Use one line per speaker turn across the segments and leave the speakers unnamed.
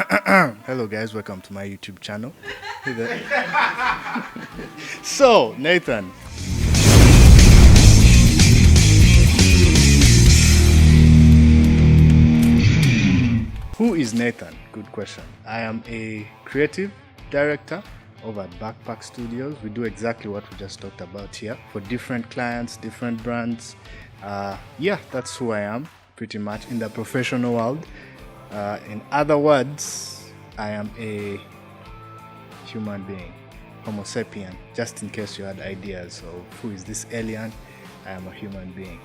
Hello guys, welcome to my YouTube channel. Hey there. So, Nathan. Who is Nathan? Good question. I am a creative director over at Backpack Studios. We do exactly what we just talked about here for different clients, different brands. Yeah, that's who I am pretty much in the professional world. In other words, I am a human being, Homo sapien. Just in case you had ideas of who is this alien, I am a human being.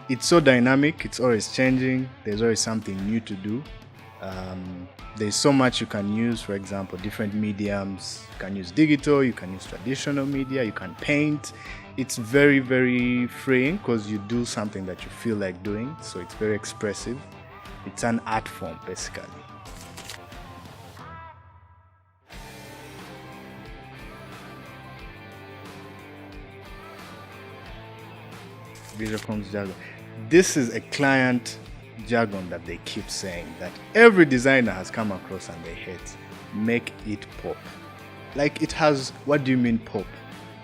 It's so dynamic, it's always changing, there's always something new to do. There's so much you can use, for example, different mediums. You can use digital, you can use traditional media, you can paint. It's very, very freeing because you do something that you feel like doing, so it's very expressive. It's an art form, basically. Visual Forms jargon. This is a client jargon that they keep saying that every designer has come across and they hate. Make it pop. Like it has, what do you mean pop?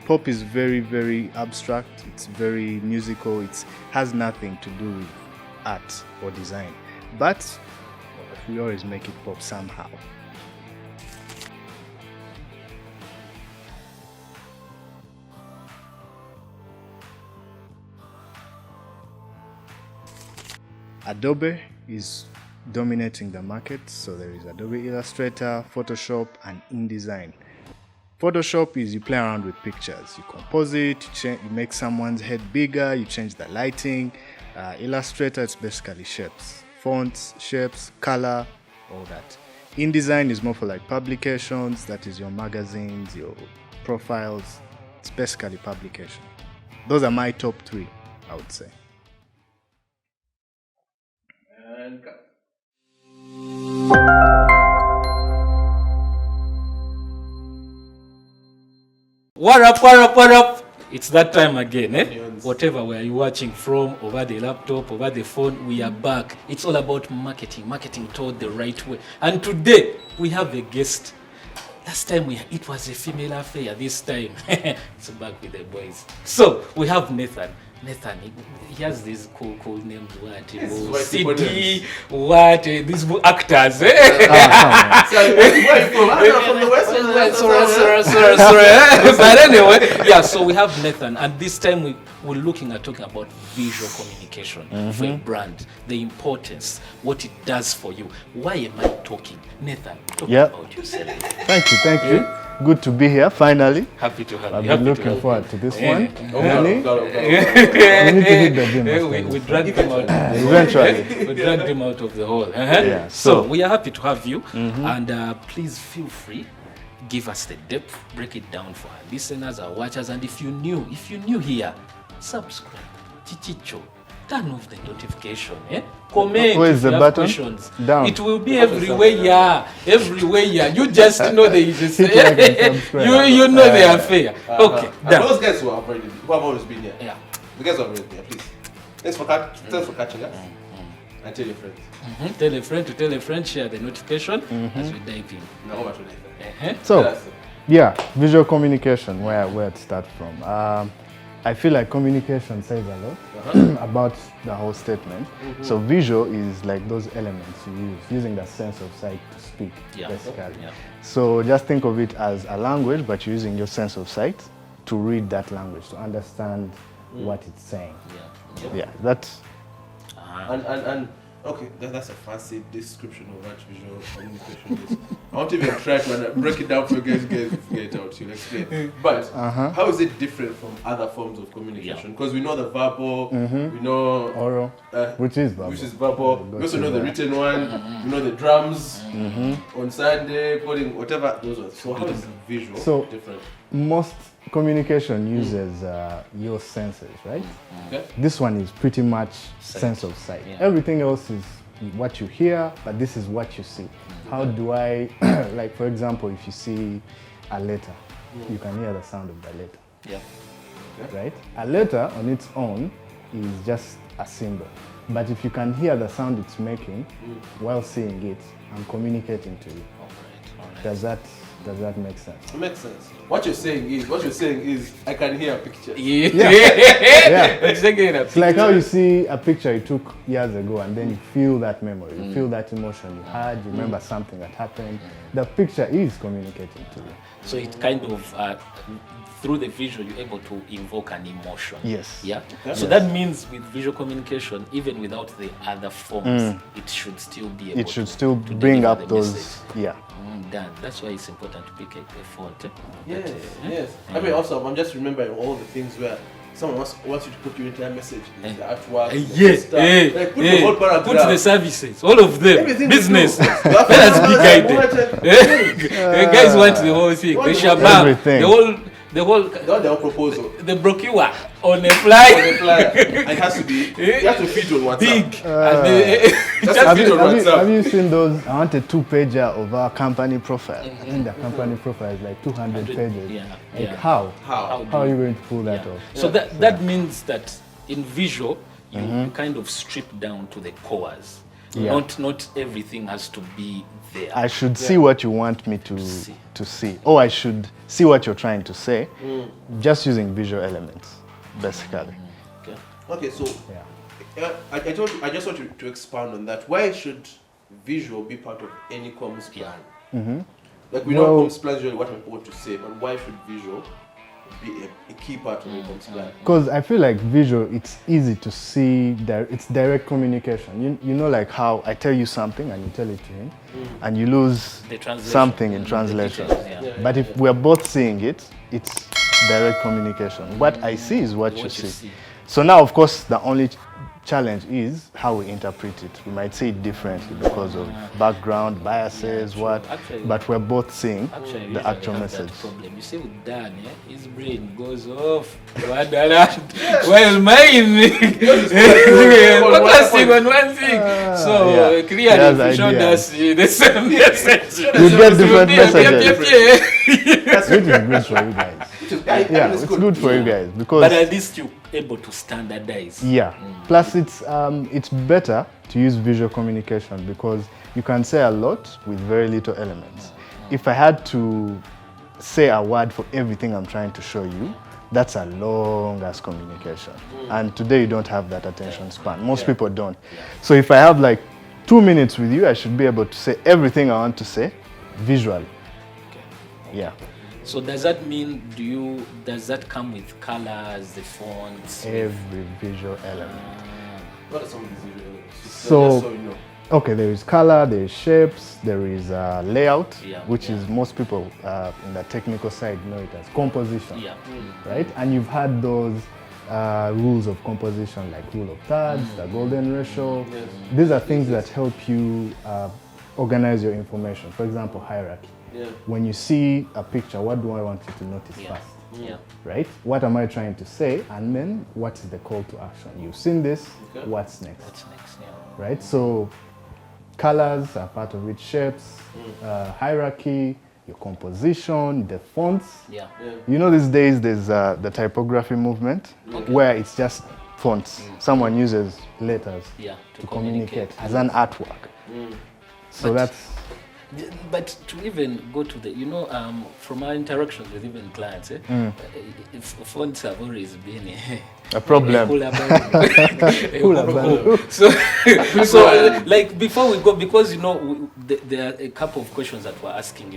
Pop is very, very abstract. It's very musical. It has nothing to do with art or design. But we always make it pop somehow. Adobe is dominating the market, so there is Adobe Illustrator, Photoshop, and InDesign. Photoshop is you play around with pictures, you compose it, you make someone's head bigger, you change the lighting. Illustrator, it's basically shapes, fonts, shapes, color, all that. InDesign is more for like publications, that is your magazines, your profiles. It's basically publication. Those are my top three, I would say. And cut.
What up, what up, what up? It's that time again, eh? Whatever where you watching from, over the laptop, over the phone, we are back. It's all about marketing told the right way. And today, we have a guest. Last time it was a female affair. This time, it's back with the boys. So, we have Nathan. Nathan, he has these cool names. What? CD, what? These actors, eh? From the West. Sorry. But anyway, yeah, so we have Nathan, and this time we're looking at talking about visual communication for a brand, the importance, what it does for you. Why am I talking? Nathan, talk about yourself.
Thank you. Good to be here, finally.
Happy to have you.
I've been looking forward to this one.
We dragged him out.
Eventually.
We dragged him out of the hole.
Yeah,
so we are happy to have you. And please feel free, give us the depth, break it down for our listeners, our watchers. And if you're new here, subscribe. Chichicho. Turn off the notification, comment.
Where is the button?
Questions.
Down.
It will be everywhere. You just know the you know the affair. Okay.
Those guys who have always been here.
Yeah.
The guys who have always been here, please. Thanks for catching us. And tell your friends.
Tell a friend to tell a friend. Share the notification as we dive in.
Now over to Nathan.
So, yeah, visual communication. Where to start from? I feel like communication says a lot about the whole statement. So visual is like those elements you use, using the sense of sight to speak, basically. So just think of it as a language, but you're using your sense of sight to read that language, to understand what it's saying. Yeah, that's...
And okay, that's a fancy description of what visual communication is. I won't even try to break it down for you guys figure it out. You'll explain. But how is it different from other forms of communication? Because we know the verbal, we know
oral, which is verbal.
We also know the written one. We know the drums on Sunday, coding, whatever those are. So how is visual different?
Most communication uses your senses, right?
Okay.
This one is pretty much sense of sight. Everything else is what you hear, but this is what you see. How do I, like for example, if you see a letter, you can hear the sound of the letter.
Yeah.
Right? A letter on its own is just a symbol. But if you can hear the sound it's making while seeing it, I'm communicating to you.
All right.
Does that make sense?
It makes sense. What you're saying is I can hear a picture.
Yeah.
It's like how you see a picture you took years ago and then you feel that memory, you feel that emotion you had, you remember something that happened. The picture is communicating to you.
So it kind of through the visual you're able to invoke an emotion.
Yes.
Yeah.
Okay.
So that means with visual communication, even without the other forms, it should still be able
It should
to,
still
to
bring
deliver
up
the
those,
message.
yeah.
That's why it's important to pick a font.
Yes, yes. I mean, also, I'm just remembering all the things where someone wants you to put your entire message in the artwork.
Yes,
Like, put the whole paragraph.
put the services, all of them,
Everything
business.
we do.
Let us be guided. Guys want the whole thing.
Want
The
the
shabab,
everything.
the whole,
Not their own proposal.
the brochure on a fly.
On the flyer. It has to be, you have to fit on WhatsApp.
Big. And the,
Just
Have
fit
you,
on WhatsApp.
have you seen those? I want a 2-pager of our company profile. I think the company profile is like 200 pages.
Yeah,
Like
yeah.
how?
How?
How are you going to pull that
Yeah.
off?
So that means that in visual, you kind of strip down to the cores.
Yeah.
Not everything has to be there.
I should see what you want me to see. Or I should see what you're trying to say, just using visual elements, basically.
Okay.
Okay, so
Yeah.
I just want you to expand on that. Why should visual be part of any comms plan? Like we know
Well-
comms plan is really what I'm about to say, but why should visual be a key part of the comms plan?
Because I feel like visual, it's easy to see, it's direct communication. You know, like how I tell you something and you tell it to him, and you lose
The translation.
something in
The
translation.
details, yeah.
Yeah.
But if we're both seeing it, it's direct communication. What I see is what you
What you
see.
see.
So now, of course, the only challenge is how we interpret it. We might see it differently because of background, biases, what,
Actually-
but we're both seeing
Actually, we
the
usually
actual
have
message.
that problem. You see with Dan, his brain goes off. While mine focusing on one thing. So
yeah.
clearly,
He has
if you showed
ideas.
us the same message,
You get different messages.
That's
Which is good for you guys. Yeah, it's good for you guys because
But at least you're able to standardize.
yeah. Plus, it's better to use visual communication because you can say a lot with very little elements. If I had to say a word for everything I'm trying to show you, that's a long ass communication. And today you don't have that attention span. Most people don't. So if I have like 2 minutes with you, I should be able to say everything I want to say visually. Yeah.
So does that mean does that come with colors, the fonts?
Every visual element.
What are some of these visual elements?
So-
Just so you know.
Okay, there is color, there is shapes, there is layout,
Yeah,
which
yeah.
is most people in the technical side know it as composition,
Yeah.
right? And you've had those rules of composition like rule of thirds, the golden ratio.
Yes.
These are things that help you organize your information. For example, hierarchy.
Yeah.
When you see a picture, what do I want you to notice
Yeah.
first?
Yeah.
Right? What am I trying to say? And then what is the call to action? You've seen this,
Okay.
what's next?
What's next? Yeah.
Right? So colors are part of it, shapes, hierarchy, your composition, the fonts.
Yeah.
Yeah.
You know, these days there's the typography movement where it's just fonts. Someone uses letters
Yeah.
to communicate as an artwork. So
But-
that's
But to even go to the, from our interactions with even clients, fonts have always been
a problem.
So like before we go, because there are a couple of questions that we're asking.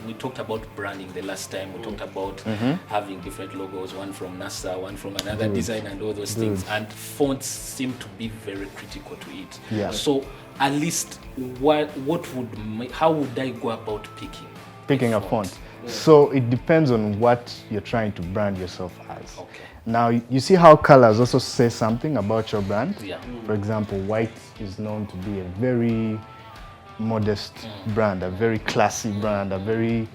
We talked about branding the last time. We talked about having different logos, one from NASA, one from another design, and all those things. And fonts seem to be very critical to it.
Yeah.
So at least how would I go about picking
a font. So it depends on what you're trying to brand yourself as.
Okay.
Now, you see how colors also say something about your brand?
Yeah.
For example, white is known to be a very modest brand, a very classy brand, a very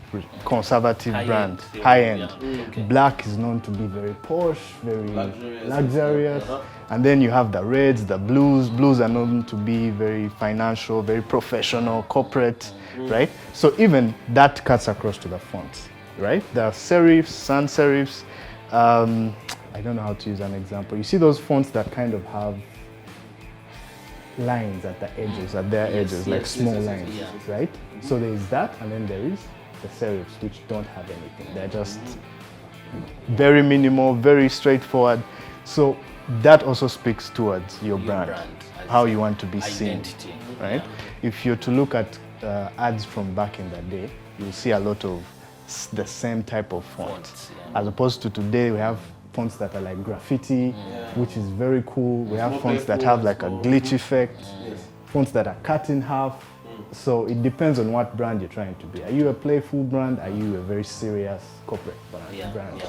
conservative
High
brand,
end.
high end.
Yeah. Okay.
Black is known to be very posh, very
Luxurious.
luxurious.
Uh-huh.
And then you have the reds, the blues. Blues are known to be very financial, very professional, corporate, right? So even that cuts across to the fonts. right? There are serifs, sans serifs. I don't know how to use an example. You see those fonts that kind of have lines at the edges, at their edges, like small lines, right? So there is that, and then there is the serifs, which don't have anything. They're just very minimal, very straightforward. So that also speaks towards your brand, how you want to be seen, right? If you're to look at ads from back in the day, you'll see a lot of the same type of fonts. As opposed to today, we have fonts that are like graffiti, which is very cool. We have fonts that have like a glitch effect, fonts that are cut in half. So it depends on what brand you're trying to be. Are you a playful brand? Are you a very serious corporate brand?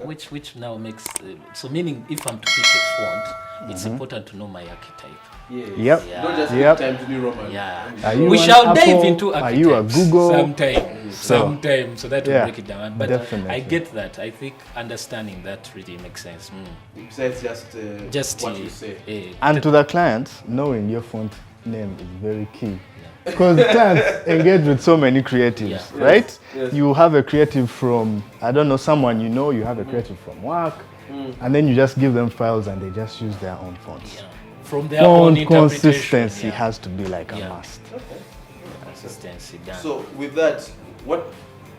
Which now makes so meaning if I'm to pick a font, it's important to know my archetype.
Yep.
Don't just take time to be Roman.
We shall dive into archetypes.
Are you a Google?
Sometime, so that will break it down. But
definitely.
I get that. I think understanding that really makes sense.
Besides just what you say.
And to the clients, knowing your font name is very key. Because clients engage with so many creatives, right?
Yes.
You have a creative from, I don't know, someone you know, you have a creative from work, and then you just give them files and they just use their own fonts.
From their own interpretation.
Consistency has to be like a must.
Okay.
Consistency done.
So with that, what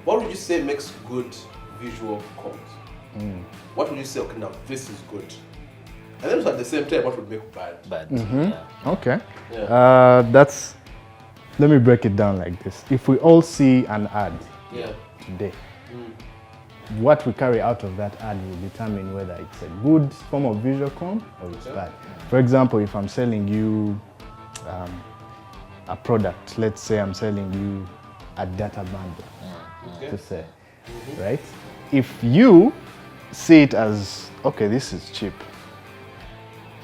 would you say makes good visual comms? What would you say, okay, now this is good? And then at the same time, what would make bad?
Okay. Let me break it down like this. If we all see an ad today, what we carry out of that ad will determine whether it's a good form of visual comm or it's bad. For example, if I'm selling you a product, let's say I'm selling you a data bundle, to say, right? If you see it as, okay, this is cheap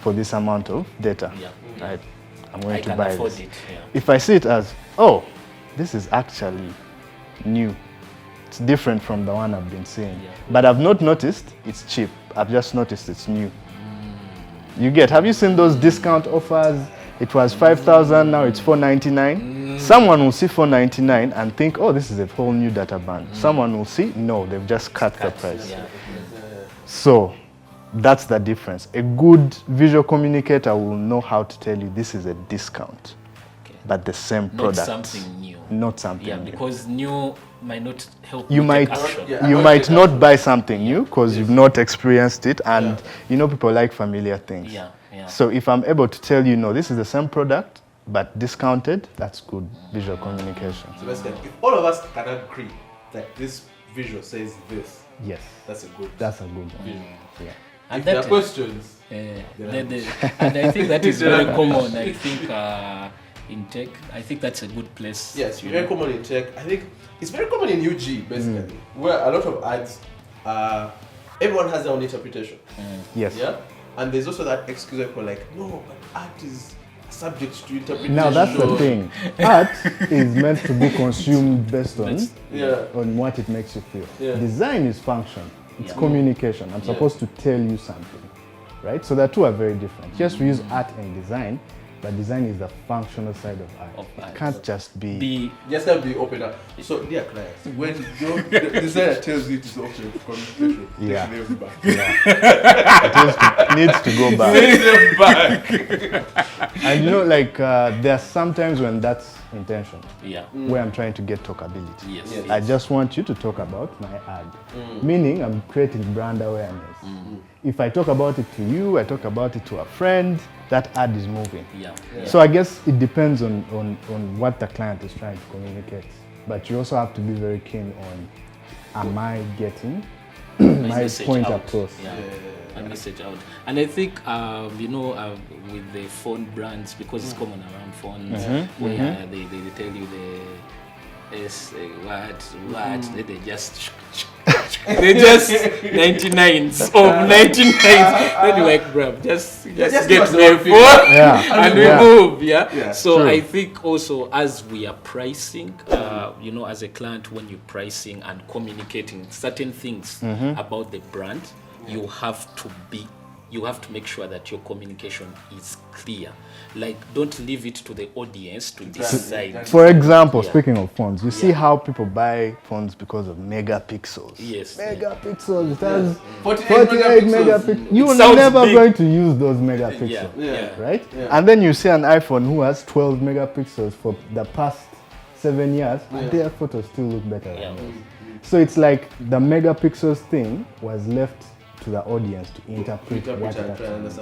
for this amount of data, right? I'm going to buy this. If I see it as, oh, this is actually new. It's different from the one I've been seeing. But I've not noticed it's cheap. I've just noticed it's new. You get, have you seen those discount offers? It was 5,000, now it's 499. Someone will see 499 and think, oh, this is a whole new data band. Someone will see, no, they've just cut the price. So that's the difference. A good visual communicator will know how to tell you this is a discount, but the same product.
Not something new.
Not something new.
Because new might not help
you
take action.
You might not buy something new because you've not experienced it, and you know people like familiar things. So if I'm able to tell you, no, this is the same product but discounted, that's good visual communication.
So basically, if all of us can agree that this visual says this,
yes,
that's a good
one. Yeah.
And if there are questions,
and I think that is very common. I think in tech, I think that's a good place.
Yes, very common in tech. I think it's very common in UG basically, where a lot of ads, everyone has their own interpretation.
Yes.
Yeah, and there's also that excuse where like, no, but art is subject to interpretation.
Now that's the thing. Art is meant to be consumed based on what it makes you feel. Design is function. It's communication. I'm supposed to tell you something, right? So the two are very different. Yes, we use art and design, but design is the functional side of art. It can't just be...
Just have to be open up. So, dear clients, when the designer tells you to open for communication, it
needs to go back. And you know, like, there are some times when that's intentional. Where I'm trying to get talkability. I just want you to talk about my ad. Meaning I'm creating brand awareness. If I talk about it to you, I talk about it to a friend, that ad is moving. So I guess it depends on what the client is trying to communicate. But you also have to be very keen on, am I getting my point across?
A message out. And I think, with the phone brands, because it's common around phones, where they tell you they just 99s of 99s. Then you're like, bro, just get my phone and we move. So true. I think also as we are pricing, as a client, when you're pricing and communicating certain things about the brand, you have to be you have to make sure that your communication is clear. Like, don't leave it to the audience to decide.
For example,
Yeah.
speaking of phones, you see how people buy phones because of megapixels.
Yes.
Megapixels. It has
48
megapixels. You're
sounds
never
big.
going to use those megapixels.
Yeah.
Yeah.
Right?
Yeah.
And then you see an iPhone who has 12 megapixels for the past 7 years, and their photos still look better than yours. So it's like the megapixels thing was left to the audience to interpret what that means.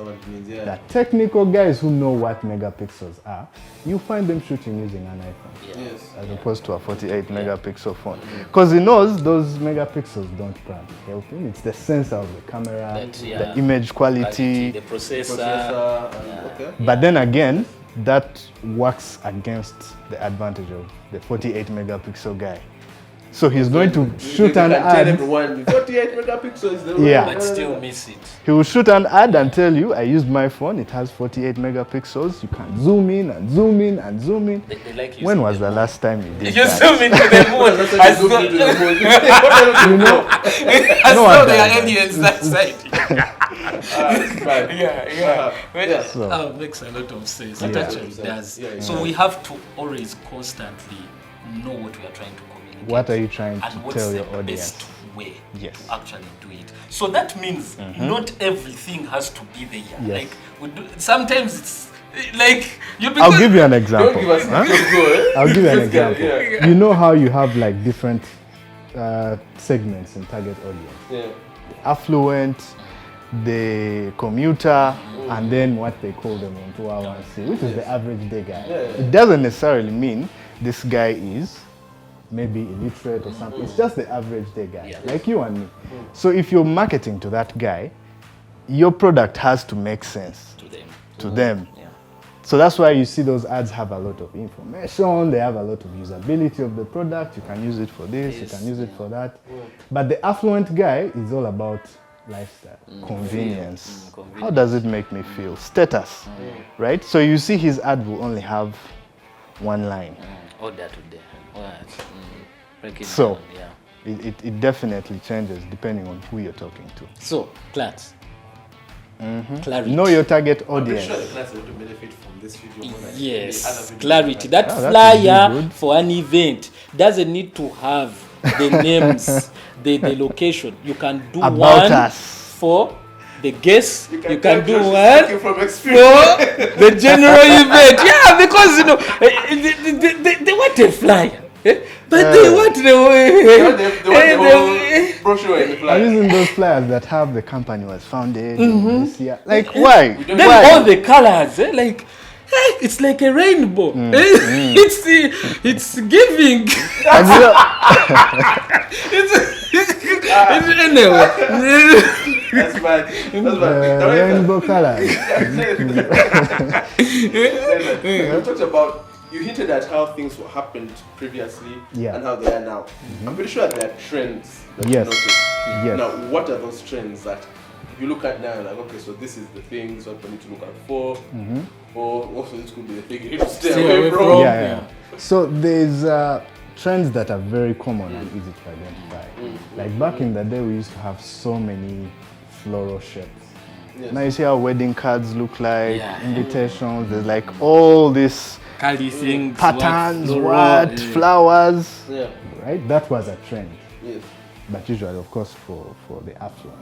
The technical guys who know what megapixels are, you find them shooting using an iPhone
Yes.
as opposed to a 48 megapixel phone. Because he knows those megapixels don't probably help him. It's the sensor of the camera, the image quality.
The processor.
Okay.
But then again, that works against the advantage of the 48 megapixel guy. So he's going to shoot an
Tell
ad.
everyone 48 megapixels is the
Yeah.
But still miss it.
He will shoot an ad and tell you, I used my phone, it has 48 megapixels. You can zoom in and zoom in and zoom in.
They like using
When was
the
the last time you did
You
that?
zoom into the moon. As though
what
they are
that
aliens that side.
Yeah.
Well,
So-
that makes a lot of sense. It
Yeah.
actually does.
Yeah.
So we have to always constantly know what we are trying to communicate.
What are you trying
and
to
what's
tell
the
your audience?
best way
Yes.
to actually do it. So that means not everything has to be there.
Yes.
Like sometimes it's like you.
I'll give you an example.
Don't give us
Huh?
go, eh?
I'll give you an
Let's go,
example.
yeah.
You know how you have like different segments in target audience.
Yeah.
Affluent, the commuter, and then what they call them on 2R1C, which is the average day guy. It doesn't necessarily mean this guy is maybe illiterate or something. It's just the average day guy, like you and me. So if you're marketing to that guy, your product has to make sense to them.
Yeah.
So that's why you see those ads have a lot of information, they have a lot of usability of the product. You can use it for this, you can use it for that. But the affluent guy is all about lifestyle, convenience. How does it make me feel? Status, right? So you see his ad will only have one line.
Order today. What? Break it
So
down, yeah.
it definitely changes depending on who you're talking to.
So, class. Clarity.
Know your target
I'm
audience.
sure the class will benefit from this video more than any other
Yes,
video.
clarity. That
Oh, that
flyer
would be good.
for an event doesn't need to have the names, the location. You can do
About
one
us.
for the guests. You can
tell
do
Josh is
one
speaking from
for
experience.
the general event. Yeah, because you know they want a flyer, but they want
They want the
the
whole brochure in the
I'm
flyer.
using those flyers that have the company was founded in this year. Like why?
then all the colors, like it's like a rainbow. It's giving.
And you know,
it's anyway.
That's bad. That's bad.
rainbow colors.
You talked about, you hinted at how things were happened previously
Yeah.
and how they are now. I'm pretty sure there are trends that
Yes.
you noticed.
Yes.
Now, what are those trends that you look at now, like, okay, so this is the thing, this is what we need to look out for, or also this could be the thing you need to stay away from.
Yeah. So there's trends that are very common and easy to identify. Like back in the day, we used to have so many floral shapes.
Yes.
Now you see how wedding cards look like,
Yeah.
invitations. There's like all these
Cali things,
patterns,
what,
flowers,
Yeah.
right? That was a trend,
Yes.
but usually, of course, for the affluent.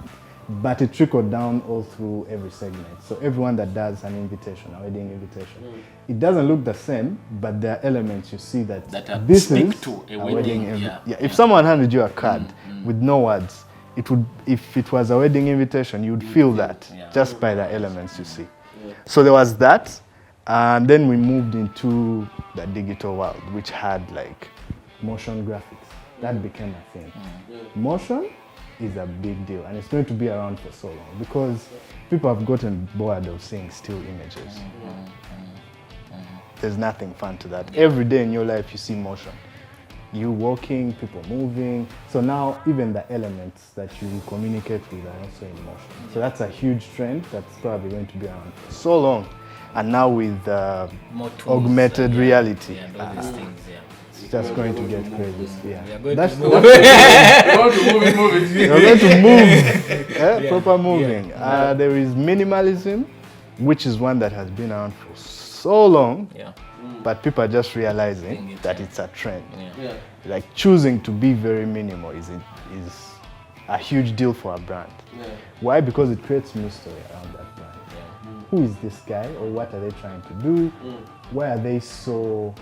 But it trickled down all through every segment. So everyone that does an invitation, a wedding invitation, it doesn't look the same, but there are elements you see that, this
speak
is
to a
a
wedding,
wedding.
yeah.
If someone handed you a card with no words, it would. If it was a wedding invitation, you would feel that just by the elements you see. So there was that, and then we moved into the digital world, which had like motion graphics. That became a thing. Motion is a big deal, and it's going to be around for so long because people have gotten bored of seeing still images. There's nothing fun to that. Every day in your life you see motion. You walking, people moving. So now even the elements that you communicate with are also in motion. So that's a huge trend that's probably going to be around for so long. And now with
More tools,
augmented reality,
and all these things,
it's just going to get crazy.
We are
Yeah.
going
That's,
to move.
You want to move it, move it.
you're going to move Proper moving.
Yeah.
There is minimalism, which is one that has been around for so long,
Yeah.
but people are just realizing that it's a trend.
Yeah.
Like choosing to be very minimal is a huge deal for a brand.
Yeah.
Why? Because it creates mystery around that brand. Who is this guy, or what are they trying to do? Why are they so...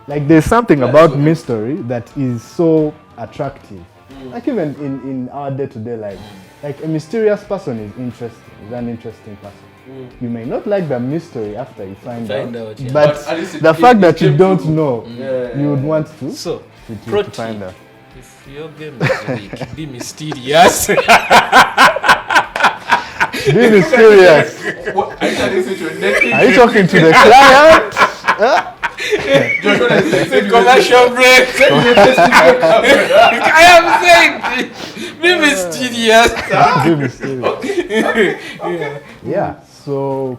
Like there's something about mystery that is so attractive. Like even in our day-to-day life, like a mysterious person is interesting, is an interesting person. You may not like the mystery after you find out,
yeah.
but
But at least
the
it
fact that you
came
don't
true.
know,
Yeah.
you would want to,
So,
to find out.
if your game is weak, be mysterious.
Be mysterious.
What? I said this to Nathan.
Are you talking to the client?
Joshua is saying
Commercial break. I am saying, be mysterious.
Be mysterious. Yeah. So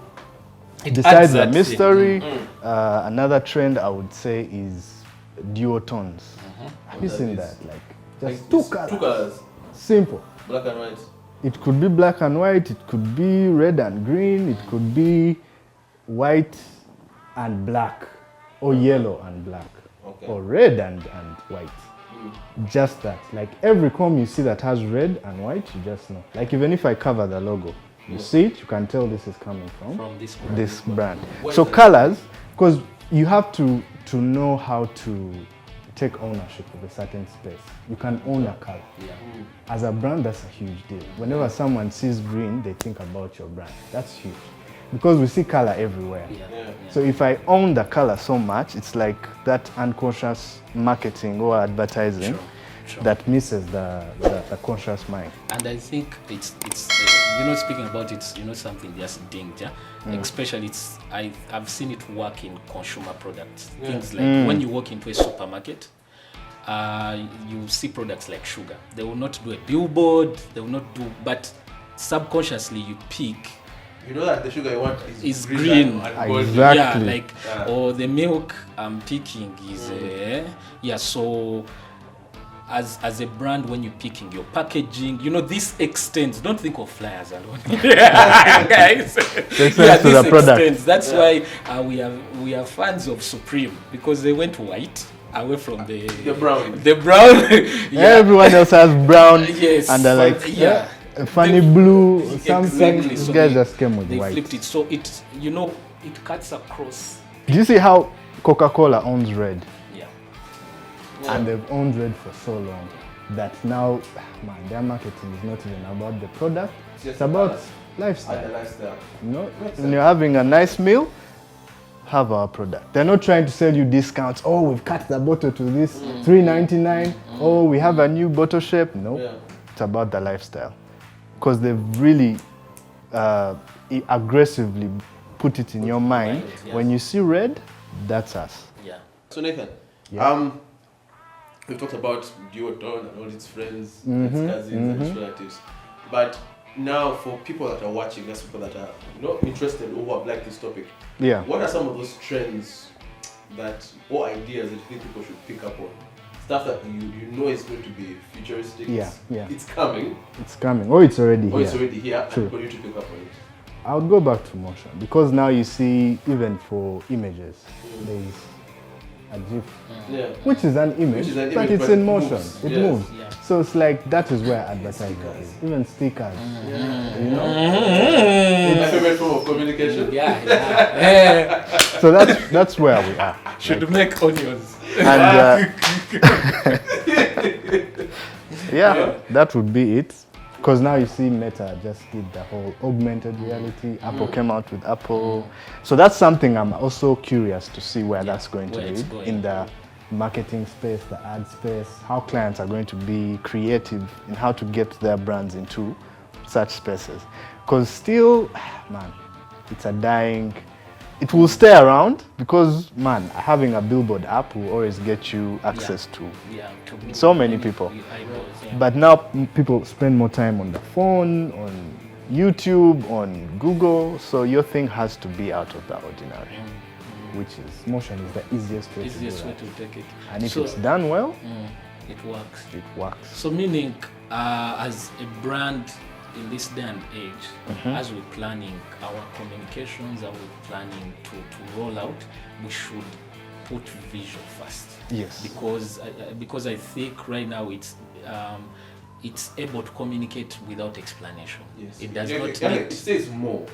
It
besides
adds
the
that
mystery, another trend I would say is duotones. Have you seen that? Like just two colors.
Two colors.
Simple.
Black and white.
It could be black and white, it could be red and green, it could be white and black, or yellow and black,
Okay.
or red and white. Just that. Like every comb you see that has red and white, you just know. Like even if I cover the logo, you see it, you can tell this is coming from
this brand.
So colors, because you have to know how to take ownership of a certain space. You can own a color.
Yeah.
As a brand, that's a huge deal. Whenever someone sees green, they think about your brand. That's huge. Because we see color everywhere.
Yeah.
So if I own the color so much, it's like that unconscious marketing or advertising that misses the conscious mind.
And I think it's speaking about it, something just dinged, yeah. Especially I've seen it work in consumer products. Things like when you walk into a supermarket, you see products like sugar. They will not do a billboard. They will not do, but subconsciously you pick.
You know that the sugar you want is
green.
and gold.
Exactly.
Or the milk I'm picking is so as a brand, when you're picking your packaging, this extends. Don't think of flyers alone. Guys.
This the product.
Extends. That's why we are fans of Supreme, because they went white away from the
brown.
The brown.
Everyone else has brown
Yes.
and they're like a funny blue or something.
Exactly.
These
So
guys
they-
just came with
They
white.
flipped it, so it cuts across.
Do you see how Coca-Cola owns red?
Yeah.
And they've owned red for so long that now, man, their marketing is not even about the product. It's about
And
lifestyle.
the lifestyle.
When you're having a nice meal, have our product. They're not trying to sell you discounts. Oh, we've cut the bottle to this $3.99. Oh, we have a new bottle shape. No,
Yeah.
it's about the lifestyle. Because they've really aggressively put it in your mind.
Yeah.
When you see red, that's us.
Yeah.
So Nathan,
Yeah.
we've talked about Duotone and all its friends, its cousins, and its relatives. But now, for people that are watching, that's people that are interested or who have liked this topic.
Yeah.
What are some of those trends or ideas that you think people should pick up on? Stuff that you know is going to be futuristic.
Yeah, yeah.
It's coming.
It's coming. Oh, it's already
Or
here.
it's already here.
True.
And for you to pick up on it.
I would go back to motion because now you see, even for images, there is a GIF,
Yeah.
which is an image,
Which is an
but
image,
it's
but
in
it
motion.
moves.
It
Yes.
moves.
Yeah.
So it's like that is where advertising is. Even stickers. You know?
My favorite form of communication.
Yeah.
So that's where we are.
Should make onions.
And yeah, that would be it. Because now you see Meta just did the whole augmented reality. Apple came out with Apple. So that's something I'm also curious to see where that's going to
where it's
lead
going.
in the marketing space, the ad space, how clients are going to be creative in how to get their brands into such spaces. Because still, man, it's a dying, it will stay around because, man, having a billboard app will always get you access to. So many people. But now people spend more time on the phone, on YouTube, on Google, so your thing has to be out of the ordinary, which is motion is the easiest way to do that.
to take it.
And if
So-
it's done well,
It works.
it works.
So meaning, as a brand, in this day and age, as we're planning our communications, and we're planning to roll out, we should put visual first.
Yes.
Because I think right now it's able to communicate without explanation.
Yes.
It does
Yeah,
not
yeah,
need.
it says more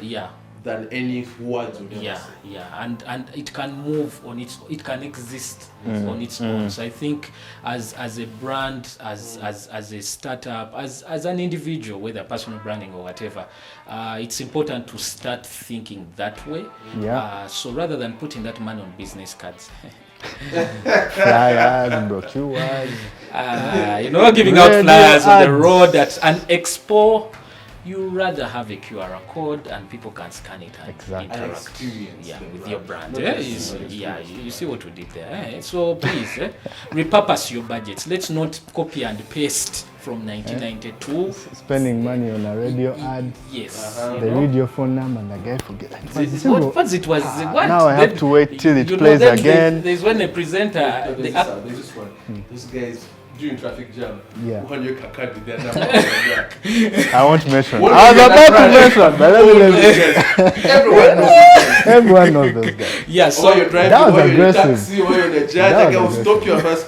than any words would ever say.
And it can move on its, it can exist on its own. So I think as a brand, as a startup, as an individual, whether personal branding or whatever, it's important to start thinking that way. So rather than putting that money on business cards,
flyers, brochures,
giving out flyers on the road at an expo, you rather have a QR code and people can scan it and interact with your brand. You see what we did there. So please, repurpose your budgets. Let's not copy and paste from 1992.
Spending money on a radio ad.
Yes.
They read your phone number and the guy forget.
What it was? What?
Now I have to wait till it plays again.
There's when a presenter.
There's this one. Those guys during traffic jam. When you card with their number.
I won't mention. I was about to mention, but
everyone knows those guys.
Everyone knows those guys.
Yeah, so
while you're driving,
that was
while you're in
aggressive.
taxi, while you're in a judge, I will stop you first.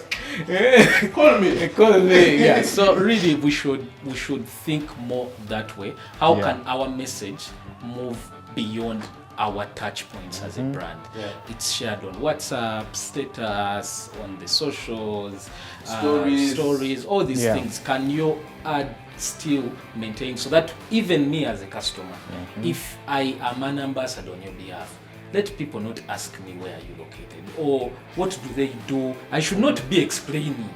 Call me.
Yeah. So really, we should think more that way. How can our message move beyond our touch points as a brand? It's shared on WhatsApp, status, on the socials, stories, all these things. Can your ad still maintain so that even me as a customer, if I am an ambassador on your behalf, let people not ask me where are you located or what do they do. I should not be explaining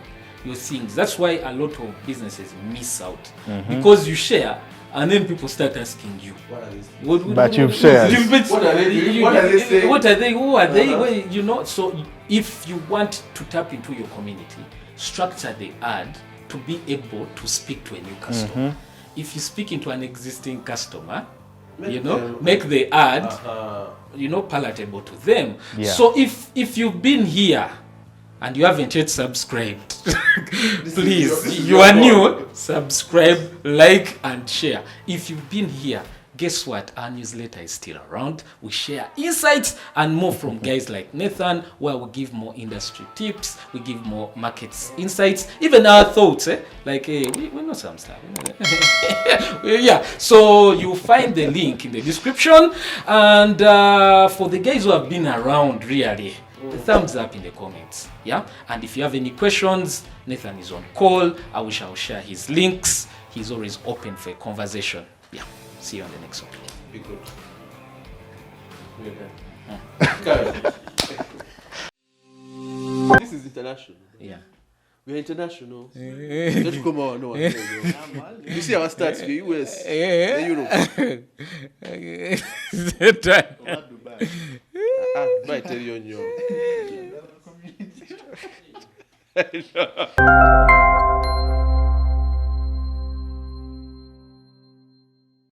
your things. That's why a lot of businesses miss out because you share and then people start asking you.
What are these?
But you've shared.
What are they doing? What are they saying?
What are they? Who are they? Well, so if you want to tap into your community, structure the ad to be able to speak to a new customer. If you speak into an existing customer, make the ad, palatable to them. So if you've been here and you haven't yet subscribed, please, you are new, subscribe, like, and share. If you've been here, guess what? Our newsletter is still around. We share insights and more from guys like Nathan, where we give more industry tips, we give more markets insights, even our thoughts. Like, we know some stuff. So you'll find the link in the description. And for the guys who have been around, really, the thumbs up in the comments. And if you have any questions, Nathan is on call. I wish I'll share his links. He's always open for a conversation. See you on the next one.
Be good. This is international. We're international. Don't come on, no one. You see our stats here, US, Europe. I tell you on your.